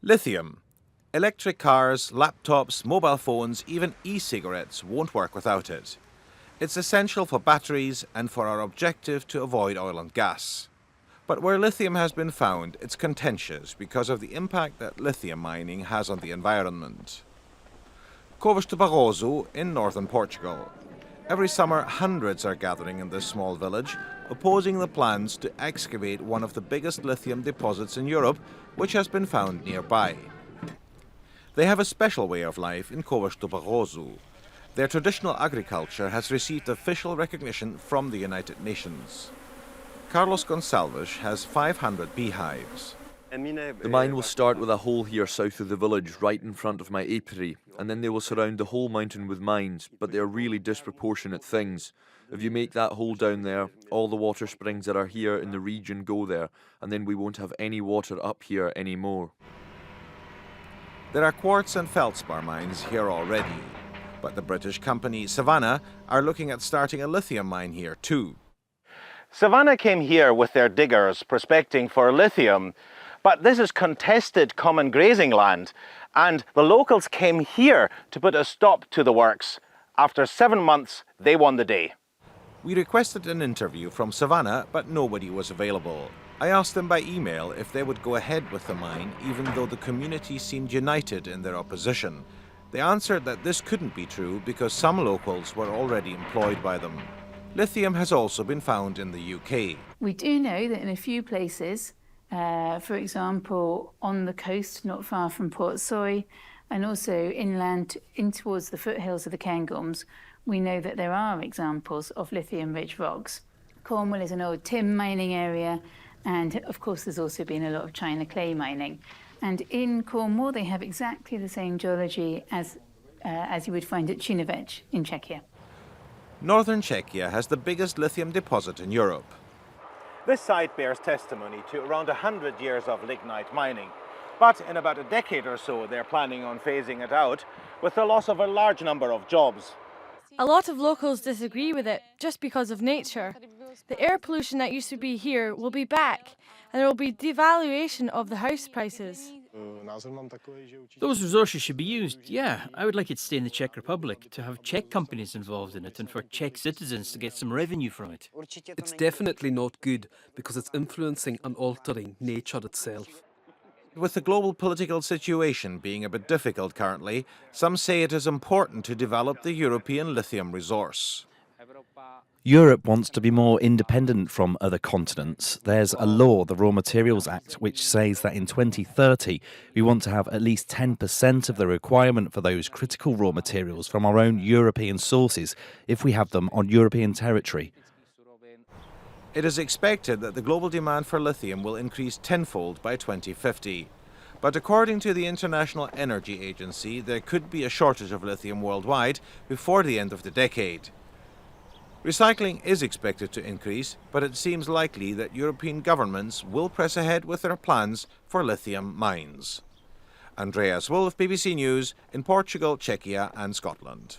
Lithium. Electric cars, laptops, mobile phones, even e-cigarettes won't work without it. It's essential for batteries and for our objective to avoid oil and gas. But where lithium has been found, it's contentious because of the impact that lithium mining has on the environment. Cínovec de Barroso in northern Portugal. Every summer, hundreds are gathering in this small village, opposing the plans to excavate one of the biggest lithium deposits in Europe, which has been found nearby. They have a special way of life in Cínovec de Barroso. Their traditional agriculture has received official recognition from the United Nations. Carlos Gonçalves has 500 beehives. The mine will start with a hole here south of the village, right in front of my apiary, and then they will surround the whole mountain with mines, but they are really disproportionate things. If you make that hole down there, all the water springs that are here in the region go there, and then we won't have any water up here anymore. There are quartz and feldspar mines here already, but the British company Savannah are looking at starting a lithium mine here too. Savannah came here with their diggers prospecting for lithium, but this is contested common grazing land, and the locals came here to put a stop to the works. After 7 months, they won the day. We requested an interview from Savannah, but nobody was available. I asked them by email if they would go ahead with the mine, even though the community seemed united in their opposition. They answered that this couldn't be true because some locals were already employed by them. Lithium has also been found in the UK. We do know that in a few places, for example, on the coast, not far from Port Soy, and also inland in towards the foothills of the Cairngorms, we know that there are examples of lithium-rich rocks. Cornwall is an old tin mining area, and of course there's also been a lot of China clay mining. And in Cornwall, they have exactly the same geology as you would find at Cínovec in Czechia. Northern Czechia has the biggest lithium deposit in Europe. This site bears testimony to around 100 years of lignite mining. But in about a decade or so, they're planning on phasing it out with the loss of a large number of jobs. A lot of locals disagree with it just because of nature. The air pollution that used to be here will be back, and there will be devaluation of the house prices. Those resources should be used, yeah. I would like it to stay in the Czech Republic, to have Czech companies involved in it and for Czech citizens to get some revenue from it. It's definitely not good because it's influencing and altering nature itself. With the global political situation being a bit difficult currently, some say it is important to develop the European lithium resource. Europe wants to be more independent from other continents. There's a law, the Raw Materials Act, which says that in 2030 we want to have at least 10% of the requirement for those critical raw materials from our own European sources if we have them on European territory. It is expected that the global demand for lithium will increase tenfold by 2050. But according to the International Energy Agency, there could be a shortage of lithium worldwide before the end of the decade. Recycling is expected to increase, but it seems likely that European governments will press ahead with their plans for lithium mines. Andreas Wolf, BBC News, in Portugal, Czechia and Scotland.